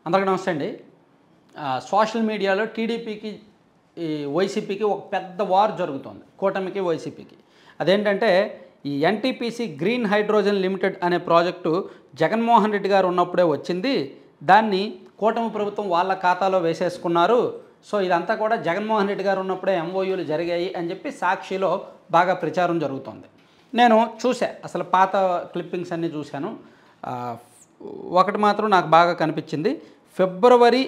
అందరికీ నమస్తే అండి. సోషల్ మీడియాలో టీడీపీకి ఈ వైసీపీకి ఒక పెద్ద వార్ జరుగుతోంది. కూటమికి వైసీపీకి. అదేంటంటే ఈ ఎన్టీపీసీ గ్రీన్ హైడ్రోజన్ లిమిటెడ్ అనే ప్రాజెక్టు జగన్మోహన్ రెడ్డి గారు ఉన్నప్పుడే వచ్చింది. దాన్ని కూటమి ప్రభుత్వం వాళ్ళ ఖాతాలో వేసేసుకున్నారు. సో ఇదంతా కూడా జగన్మోహన్ రెడ్డి గారు ఉన్నప్పుడే ఎంఓయూలు జరిగాయి అని చెప్పి సాక్షిలో బాగా ప్రచారం జరుగుతోంది. నేను చూసా, అసలు పాత క్లిప్పింగ్స్ అన్నీ చూశాను. ఒకటి మాత్రం నాకు బాగా కనిపించింది. ఫిబ్రవరి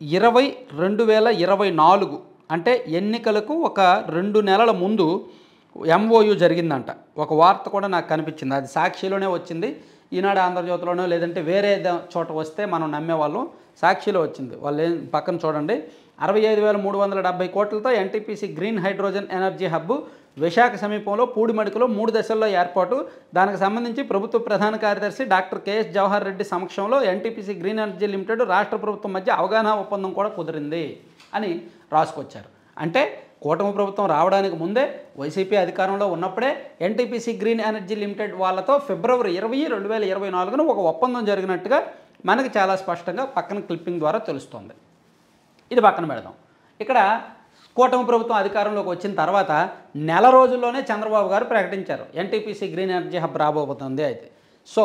20, 2024 అంటే ఎన్నికలకు ఒక 2 నెలల ముందు ఎంఓయూ జరిగిందంట. ఒక వార్త కూడా నాకు కనిపించింది. అది సాక్షిలోనే వచ్చింది. ఈనాడు ఆంధ్రజ్యోతిలోనో లేదంటే వేరే చోట వస్తే మనం నమ్మేవాళ్ళం. సాక్షిలో వచ్చింది. వాళ్ళు పక్కన చూడండి. 65,370 కోట్లతో NTPC green hydrogen energy hub Visakha సమీపంలో పూడిమడికలో 3 దశల్లో ఏర్పాటు. దానికి సంబంధించి ప్రభుత్వ ప్రధాన కార్యదర్శి డాక్టర్ కేఎస్ జవహర్ రెడ్డి సమక్షంలో ఎన్టీపీసీ గ్రీన్ ఎనర్జీ లిమిటెడ్ రాష్ట్ర ప్రభుత్వం మధ్య అవగాహన ఒప్పందం కూడా కుదిరింది అని రాసుకొచ్చారు. అంటే కూటమి ప్రభుత్వం రావడానికి ముందే వైసీపీ అధికారంలో ఉన్నప్పుడే ఎన్టీపీసీ గ్రీన్ ఎనర్జీ లిమిటెడ్ వాళ్ళతో ఫిబ్రవరి 20, 2024 ఒక ఒప్పందం జరిగినట్టుగా మనకి చాలా స్పష్టంగా పక్కన క్లిప్పింగ్ ద్వారా తెలుస్తోంది. ఇది పక్కన పెడదాం. ఇక్కడ కూటమి ప్రభుత్వం అధికారంలోకి వచ్చిన తర్వాత నెల రోజుల్లోనే చంద్రబాబు గారు ప్రకటించారు ఎన్టీపీసీ గ్రీన్ ఎనర్జీ హబ్ రాబోతుంది. అయితే సో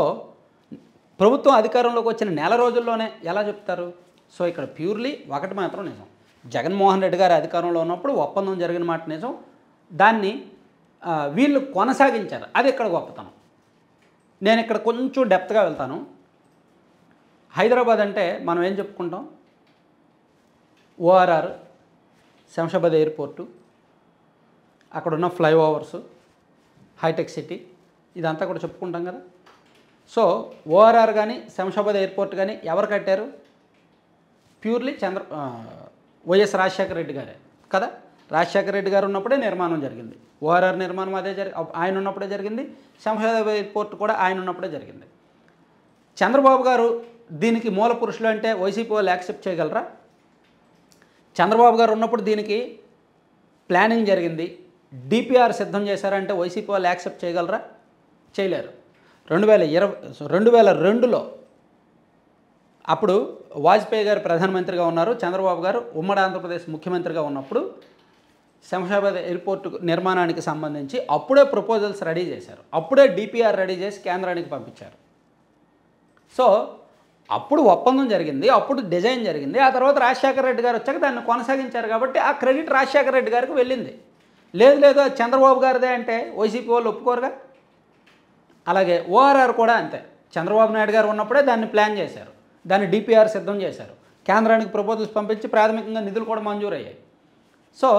ప్రభుత్వం అధికారంలోకి వచ్చిన నెల రోజుల్లోనే ఎలా చెప్తారు? సో ఇక్కడ ప్యూర్లీ ఒకటి మాత్రం నిజం. జగన్మోహన్ రెడ్డి గారు అధికారంలో ఉన్నప్పుడు ఒప్పందం జరిగిన మాట నిజం. దాన్ని వీళ్ళు కొనసాగించారు. అది ఇక్కడ గొప్పతనం. నేను ఇక్కడ కొంచెం డెప్త్గా వెళ్తాను. హైదరాబాద్ అంటే మనం ఏం చెప్పుకుంటాం? ఓఆర్ఆర్, శంషాబాద్ ఎయిర్పోర్టు, అక్కడున్న ఫ్లైఓవర్సు, హైటెక్ సిటీ, ఇదంతా కూడా చెప్పుకుంటాం కదా. సో ఓఆర్ఆర్ కానీ శంషాబాద్ ఎయిర్పోర్ట్ కానీ ఎవరు కట్టారు? ప్యూర్లీ వైఎస్ రాజశేఖర రెడ్డి గారే కదా. రాజశేఖర రెడ్డి గారు ఉన్నప్పుడే నిర్మాణం జరిగింది. ఓఆర్ఆర్ నిర్మాణం అదే ఆయన ఉన్నప్పుడే జరిగింది. శంషాబాద్ ఎయిర్పోర్ట్ కూడా ఆయన ఉన్నప్పుడే జరిగింది. చంద్రబాబు గారు దీనికి మూల పురుషులు అంటే వైసీపీ వాళ్ళు యాక్సెప్ట్ చేయగలరా? చంద్రబాబు గారు ఉన్నప్పుడు దీనికి ప్లానింగ్ జరిగింది, డిపిఆర్ సిద్ధం చేశారంటే వైసీపీ వాళ్ళు యాక్సెప్ట్ చేయగలరా? చేయలేరు. 2002లో అప్పుడు వాజ్పేయి గారు ప్రధానమంత్రిగా ఉన్నారు, చంద్రబాబు గారు ఉమ్మడి ఆంధ్రప్రదేశ్ ముఖ్యమంత్రిగా ఉన్నప్పుడు శంషాబాద్ ఎయిర్పోర్ట్ నిర్మాణానికి సంబంధించి అప్పుడే ప్రపోజల్స్ రెడీ చేశారు. అప్పుడే డిపిఆర్ రెడీ చేసి కేంద్రానికి పంపించారు. సో అప్పుడు ఒప్పందం జరిగింది, అప్పుడు డిజైన్ జరిగింది. ఆ తర్వాత రాజశేఖర రెడ్డి గారు వచ్చాక దాన్ని కొనసాగించారు కాబట్టి ఆ క్రెడిట్ రాజశేఖర రెడ్డి గారికి వెళ్ళింది. లేదు చంద్రబాబు గారిదే అంటే వైసీపీ వాళ్ళు ఒప్పుకోరుగా. అలాగే ఓఆర్ఆర్ కూడా అంతే. చంద్రబాబు నాయుడు గారు ఉన్నప్పుడే దాన్ని ప్లాన్ చేశారు, దాన్ని డిపిఆర్ సిద్ధం చేశారు, కేంద్రానికి ప్రపోజల్స్ పంపించి ప్రాథమికంగా నిధులు కూడా మంజూరయ్యాయి. సో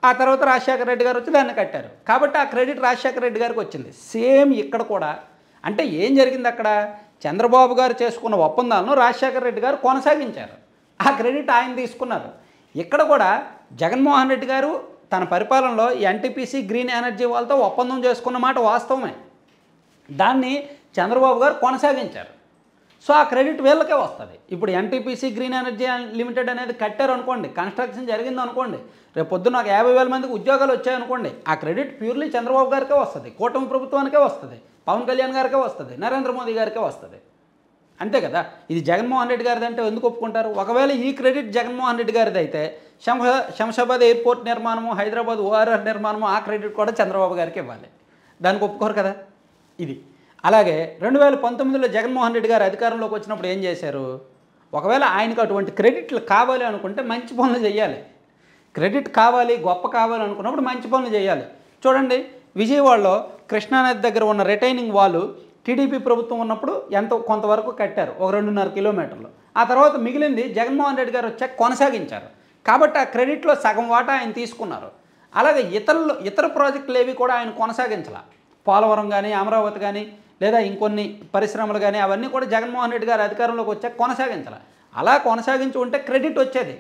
ఆ తర్వాత రాజశేఖర రెడ్డి గారు వచ్చి దాన్ని కట్టారు కాబట్టి ఆ క్రెడిట్ రాజశేఖర రెడ్డి గారికి వచ్చింది. సేమ్ ఇక్కడ కూడా అంటే ఏం జరిగింది? అక్కడ చంద్రబాబు గారు చేసుకున్న ఒప్పందాలను రాజశేఖర రెడ్డి గారు కొనసాగించారు. ఆ క్రెడిట్ ఆయన తీసుకున్నారు. ఇక్కడ కూడా జగన్మోహన్ రెడ్డి గారు తన పరిపాలనలో ఎన్టీపీసీ గ్రీన్ ఎనర్జీ వాళ్ళతో ఒప్పందం చేసుకున్న మాట వాస్తవమే. దాన్ని చంద్రబాబు గారు కొనసాగించారు. సో ఆ క్రెడిట్ వీళ్ళకే వస్తుంది. ఇప్పుడు ఎన్టీపీసీ గ్రీన్ ఎనర్జీ లిమిటెడ్ అనేది కట్టారు అనుకోండి, కన్స్ట్రక్షన్ జరిగింది అనుకోండి, రేపు పొద్దున్న నాకు 50,000 మందికి ఉద్యోగాలు వచ్చాయనుకోండి, ఆ క్రెడిట్ ప్యూర్లీ చంద్రబాబు గారికే వస్తుంది, కూటమి ప్రభుత్వానికే వస్తుంది, పవన్ కళ్యాణ్ గారికే వస్తుంది, నరేంద్ర మోదీ గారికే వస్తుంది. అంతే కదా. ఇది జగన్మోహన్ రెడ్డి గారిది అంటే ఎందుకు ఒప్పుకుంటారు? ఒకవేళ ఈ క్రెడిట్ జగన్మోహన్ రెడ్డి గారిది అయితే శంషాబాద్ ఎయిర్పోర్ట్ నిర్మాణము, హైదరాబాద్ ఓఆర్ఆర్ నిర్మాణము, ఆ క్రెడిట్ కూడా చంద్రబాబు గారికి ఇవ్వాలి. దానికి ఒప్పుకోరు కదా. ఇది అలాగే 2019లో జగన్మోహన్ రెడ్డి గారు అధికారంలోకి వచ్చినప్పుడు ఏం చేశారు? ఒకవేళ ఆయనకు అటువంటి క్రెడిట్లు కావాలి అనుకుంటే మంచి పనులు చేయాలి. క్రెడిట్ కావాలి, గొప్ప కావాలి అనుకున్నప్పుడు మంచి పనులు చేయాలి. చూడండి, విజయవాడలో కృష్ణానది దగ్గర ఉన్న రిటైనింగ్ వాలు టీడీపీ ప్రభుత్వం ఉన్నప్పుడు కొంతవరకు కట్టారు, ఒక 2.5 కిలోమీటర్లు. ఆ తర్వాత మిగిలింది జగన్మోహన్ రెడ్డి గారు వచ్చాక కొనసాగించారు కాబట్టి ఆ క్రెడిట్లో సగం వాటా ఆయన తీసుకున్నారు. అలాగే ఇతర ప్రాజెక్టులు ఏవి కూడా ఆయన కొనసాగించాల. పోలవరం కానీ, అమరావతి కానీ, లేదా ఇంకొన్ని పరిశ్రమలు కానీ అవన్నీ కూడా జగన్మోహన్ రెడ్డి గారు అధికారంలోకి వచ్చాక కొనసాగించాలి. అలా కొనసాగించి ఉంటే క్రెడిట్ వచ్చేది.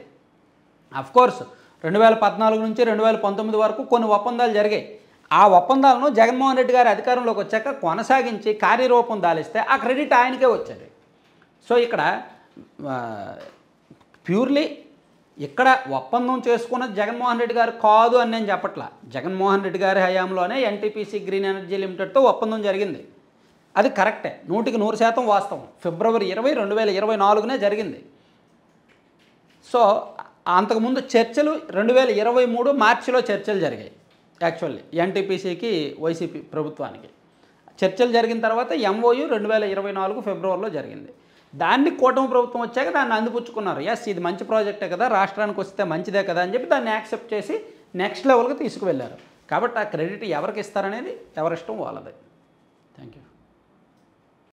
అఫ్కోర్స్ 2014 నుంచి 2019 వరకు కొన్ని ఒప్పందాలు జరిగాయి. ఆ ఒప్పందాలను జగన్మోహన్ రెడ్డి గారి అధికారంలోకి వచ్చాక కొనసాగించి కార్యరూపం దాలిస్తే ఆ క్రెడిట్ ఆయనకే వచ్చేది. సో ఇక్కడ ప్యూర్లీ ఇక్కడ ఒప్పందం చేసుకున్నది జగన్మోహన్ రెడ్డి గారు కాదు అని నేను చెప్పట్లా. జగన్మోహన్ రెడ్డి గారి హయాంలోనే ఎన్టీపీసీ గ్రీన్ ఎనర్జీ లిమిటెడ్తో ఒప్పందం జరిగింది. అది కరెక్టే, 100% వాస్తవం. ఫిబ్రవరి 20, 2024 జరిగింది. సో అంతకుముందు చర్చలు 2023 మార్చిలో చర్చలు జరిగాయి. యాక్చువల్లీ ఎన్టీపీసీకి వైసీపీ ప్రభుత్వానికి చర్చలు జరిగిన తర్వాత ఎంఓయూ 2024 ఫిబ్రవరిలో జరిగింది. దాన్ని కూటమి ప్రభుత్వం వచ్చాక దాన్ని అందిపుచ్చుకున్నారు. ఎస్, ఇది మంచి ప్రాజెక్టే కదా, రాష్ట్రానికి వస్తే మంచిదే కదా అని చెప్పి దాన్ని యాక్సెప్ట్ చేసి నెక్స్ట్ లెవెల్కి తీసుకువెళ్ళారు. కాబట్టి ఆ క్రెడిట్ ఎవరికి ఇస్తారనేది ఎవరిష్టం వాళ్ళది. Thank you.